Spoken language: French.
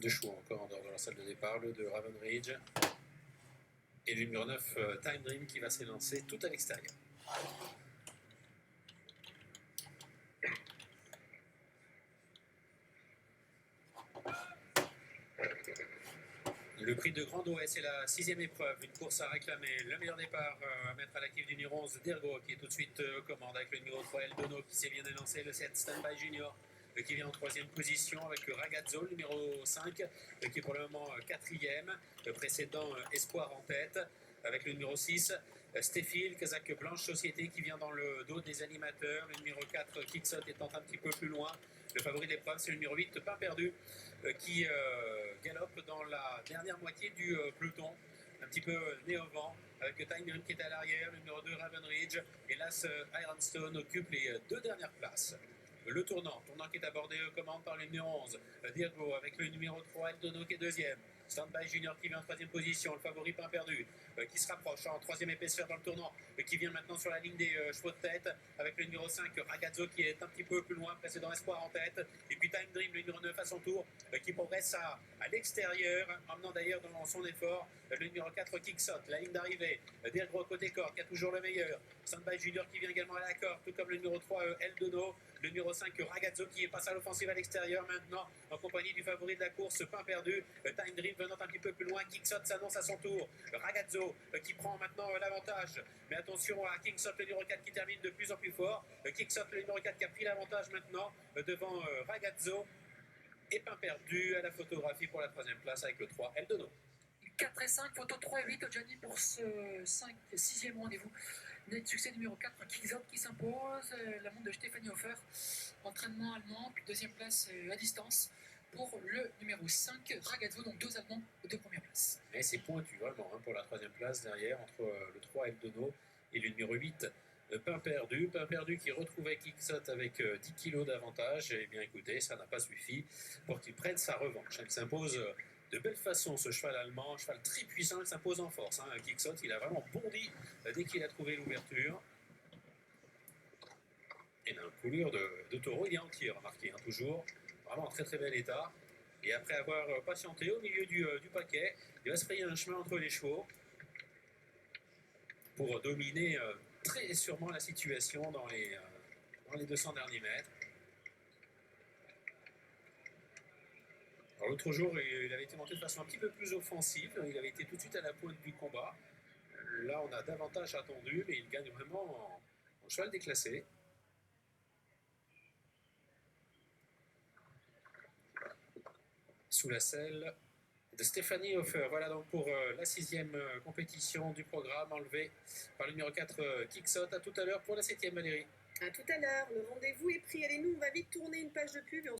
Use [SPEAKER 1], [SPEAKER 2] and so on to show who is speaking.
[SPEAKER 1] Deux chevaux encore en dehors de la salle de départ, le de Raven Ridge et le numéro 9 Time Dream qui va s'élancer tout à l'extérieur. Le prix de Grand Ouest, c'est la 6e épreuve, une course à réclamer. Le meilleur départ à mettre à l'actif du numéro 11, Dergo, qui est tout de suite aux commandes avec le numéro 3, Eldono, qui s'est bien élancé, le 7, Standby Junior, qui vient en 3e position avec le Ragazzo, le numéro 5, qui est pour le moment 4e, le précédent Espoir en tête, avec le numéro 6, Stéphile, Kazakh Blanche Société, qui vient dans le dos des animateurs, le numéro 4, Kicksot, étant un petit peu plus loin. Le favori de l'épreuve, c'est le numéro 8, Pain Perdu, qui galope dans la dernière moitié du peloton, un petit peu né au vent, avec Time Dream qui est à l'arrière, le numéro 2 Raven Ridge, et l'As Ironstone occupe les deux dernières places. Le tournant qui est abordé aux commandes par le numéro 11, Dirgo, avec le numéro 3, Eldono qui est deuxième. Standby Junior qui vient en 3e position, le favori Pain Perdu, qui se rapproche en 3e épaisseur dans le tournant, qui vient maintenant sur la ligne des chevaux de tête, avec le numéro 5, Ragazzo qui est un petit peu plus loin, précédent Espoir en tête, et puis Time Dream, le numéro 9 à son tour, qui progresse à l'extérieur, emmenant d'ailleurs dans son effort le numéro 4, Kicksot, la ligne d'arrivée, Dergro côté corde, qui a toujours le meilleur, Standby Junior qui vient également à la corde, tout comme le numéro 3, Eldono, le numéro 5, Ragazzo, qui est passé à l'offensive à l'extérieur maintenant, en compagnie du favori de la course, Pain Perdu, Time Dream venant un petit peu plus loin, Kicksot s'annonce à son tour, Ragazzo qui prend maintenant l'avantage, mais attention à Kicksot, le numéro 4 qui termine de plus en plus fort, Kicksot, le numéro 4 qui a pris l'avantage maintenant devant Ragazzo, et Pain Perdu à la photographie pour la 3e place avec le 3, Eldono.
[SPEAKER 2] 4 et 5, photo 3 et 8, Johnny pour ce 6e rendez-vous. Net succès numéro 4, Kicksot qui s'impose, la montre de Stéphanie Hofer, entraînement allemand, puis 2e place à distance pour le numéro 5, Ragazzo, donc 2 Allemands aux 2 premières places.
[SPEAKER 1] Mais c'est pointu vraiment pour la 3e place derrière, entre le 3 Eldono et le numéro 8, Pain Perdu qui retrouvait Kicksot avec 10 kg d'avantage. Et bien écoutez, ça n'a pas suffi pour qu'il prenne sa revanche. Il s'impose de belle façon, ce cheval allemand, cheval très puissant, il s'impose en force. Kicksot, il a vraiment bondi dès qu'il a trouvé l'ouverture. Et d'un coulure de taureau, il est entier, remarquez, toujours. Vraiment en très très bel état. Et après avoir patienté au milieu du paquet, il va se frayer un chemin entre les chevaux pour dominer très sûrement la situation dans les 200 derniers mètres. L'autre jour, il avait été monté de façon un petit peu plus offensive. Il avait été tout de suite à la pointe du combat. Là, on a davantage attendu, mais il gagne vraiment en cheval déclassé. Sous la selle de Stéphanie Hofer. Voilà donc pour la 6e compétition du programme, enlevée par le numéro 4 Kicksot. À tout à l'heure pour la 7e, Valérie.
[SPEAKER 3] À tout à l'heure, le rendez-vous est pris. Allez, nous, on va vite tourner une page de pub et on